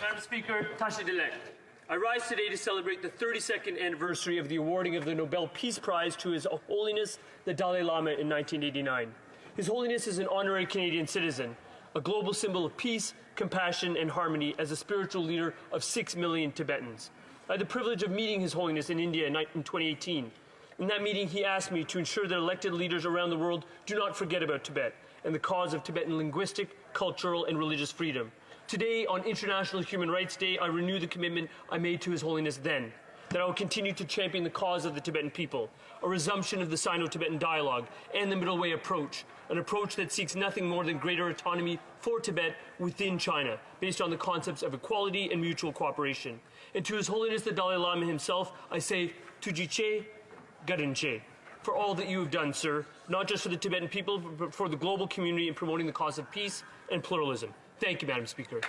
Madam Speaker, Tashi-elect, I rise today to celebrate the 32nd anniversary of the awarding of the Nobel Peace Prize to His Holiness the Dalai Lama in 1989. His Holiness is an honorary Canadian citizen, a global symbol of peace, compassion, and harmony as a spiritual leader of 6 million Tibetans. I had the privilege of meeting His Holiness in India in 2018. In that meeting, he asked me to ensure that elected leaders around the world do not forget about Tibet and the cause of Tibetan linguistic, cultural, and religious freedom. Today, on International Human Rights Day, I renew the commitment I made to His Holiness then, that I will continue to champion the cause of the Tibetan people, a resumption of the Sino-Tibetan dialogue, and the Middle Way approach, an approach that seeks nothing more than greater autonomy for Tibet within China, based on the concepts of equality and mutual cooperation. And to His Holiness the Dalai Lama himself, I say, Tujiche, Garinche, for all that you have done, sir, not just for the Tibetan people, but for the global community in promoting the cause of peace and pluralism. Thank you, Madam Speaker.